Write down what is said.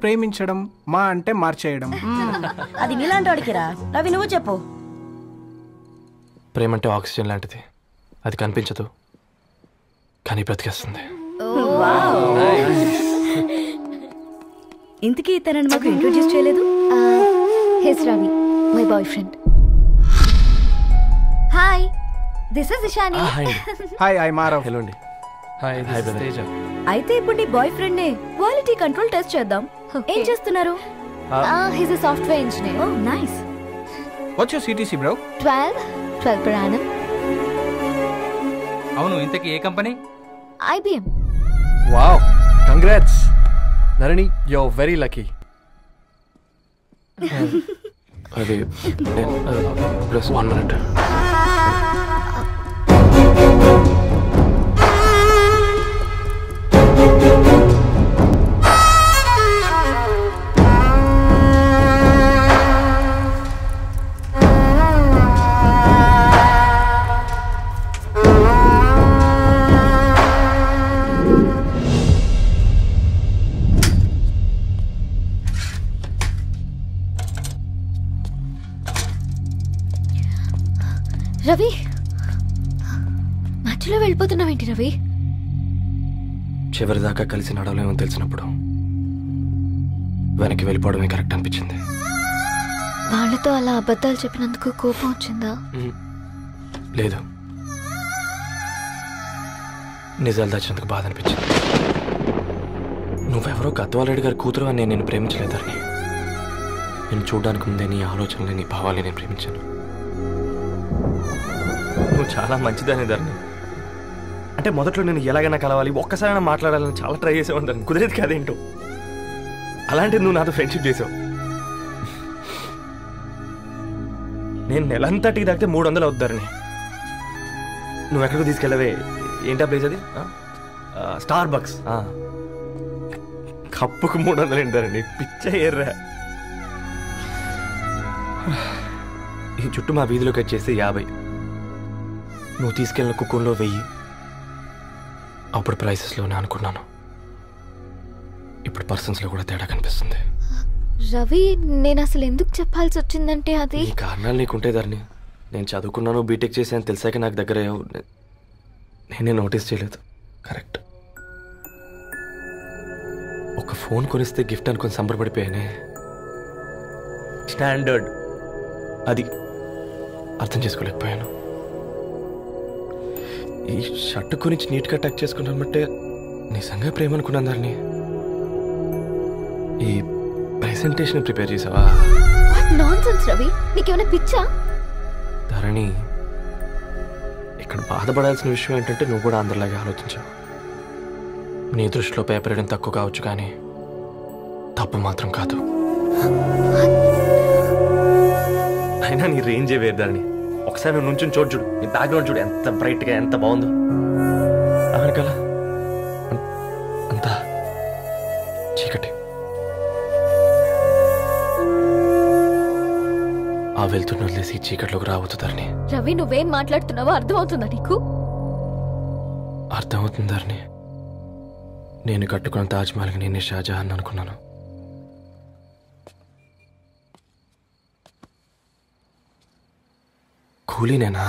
ప్రేమించడం, మా అంటే మార్చేయడం. అది నీలాంటి వాడికిరా. రవి నువ్వు చెప్పు. ప్రేమ అంటే ఆక్సిజన్ లాంటిది. అది కనిపించదు కానీ బ్రతికేస్తుంది. ఇంతకీ తనని మాకు ఇంట్రొడ్యూస్ చేయలేదు. He's Ravi, my boyfriend. Hi, this is Ishani. Hi, I Maarav. Hello అండి. Hi, this is Teja. అయితే ఇప్పుడు నీ బాయ్ ఫ్రెండ్ నే క్వాలిటీ కంట్రోల్ టెస్ట్ చేద్దాం. ఏం చేస్తున్నారు? He's a software engineer. Oh nice. What's your CTC bro? 12 per annum. అవును, ఇంతకీ ఏ కంపెనీ? IBM. Wow, congrats Dharani, you are very lucky. అది ప్లస్ 1 minute. రవి, మధ్యలో వెళ్ళిపోతున్నావేంటి రవి? చివరిదాకా కలిసి నడవలేమని తెలిసినప్పుడు వెనక్కి వెళ్ళిపోవడమే కరెక్ట్ అనిపించింది. వాళ్ళతో అలా అబద్ధాలు చెప్పినందుకు కోపం వచ్చిందా? లేదు, నిజాలు దాచినందుకు బాధ అనిపించింది. నువ్వెవరో గద్వాలరెడ్డి గారి కూతురు అని నేను ప్రేమించలేదని. నేను చూడడానికి ముందే నీ ఆలోచనలు, నీ భావాలు నేను ప్రేమించాను. నువ్వు చాలా మంచిదని ధరణి. అంటే మొదట్లో నేను ఎలాగైనా కలవాలి, ఒక్కసారైనా మాట్లాడాలని చాలా ట్రై చేసేవాడిని ధరణి. కుదిరేది కాదేంటో. అలాంటిది నువ్వు నాతో ఫ్రెండ్షిప్ చేసావు. నేను నెలంతటికి దాకితే 300 అవుతారని. నువ్వు ఎక్కడికి తీసుకెళ్ళవే? ఏంటా ప్లేస్ అది? Star bucks. కప్పుకు 300 ఏంటారండి, పిచ్చ ఎర్రా. ఈ చుట్టూ మా వీధిలోకి వచ్చేసి 50. నువ్వు తీసుకెళ్ళిన కుక్కర్లో 1000. అప్పుడు ప్రైసెస్లోనే అనుకున్నాను. ఇప్పుడు పర్సన్స్లో కూడా తేడా కనిపిస్తుంది. రవి, నేను అసలు ఎందుకు చెప్పాల్సి వచ్చిందంటే అది ఈ కారణాలు నీకుంటే ధరణి. నేను చదువుకున్నాను, బీటెక్ చేశాను తెలిసాక నాకు దగ్గర నేనే నోటీస్ చేయలేదు. కరెక్ట్. ఒక ఫోన్ కొనిస్తే గిఫ్ట్ అనుకుని సంబరపడిపోయానే. స్టాండర్డ్ అది అర్థం చేసుకోలేకపోయాను. ఈ షర్ట్ గురించి నీట్గా టచ్ చేసుకున్నామంటే నిజంగా ప్రేమ అనుకున్నాను ధరణి. ఈ ప్రెజెంటేషన్ ప్రిపేర్ చేసావా? నాన్సెన్స్ రవి, నీకేమైనా పిచ్చా? ధరణి, ఇక్కడ బాధపడాల్సిన విషయం ఏంటంటే నువ్వు కూడా అందరిలాగే ఆలోచించావు. నీ దృష్టిలో పేపర్ వేయడం తక్కువ కావచ్చు కానీ తప్పు మాత్రం కాదు. అయినా నీ రేంజే వేరు ధరణి. ఒకసారి నువ్వు నుంచుని చూడు, నీ బ్యాక్గ్రౌండ్ చూడు ఎంత బ్రైట్గా, ఎంత బాగుందో. వెనకాల అంతా చీకటి. ఆ వెళ్తున్న వదిలేసి చీకట్లోకి రాబోతుందని. రవి, నువ్వేం మాట్లాడుతున్నావో అర్థమవుతుందా నీకు? అర్థమవుతుందని. నేను కట్టుకున్న తాజ్మహల్కి నేనే షాజహాన్ అనుకున్నాను. కూలీనేనా?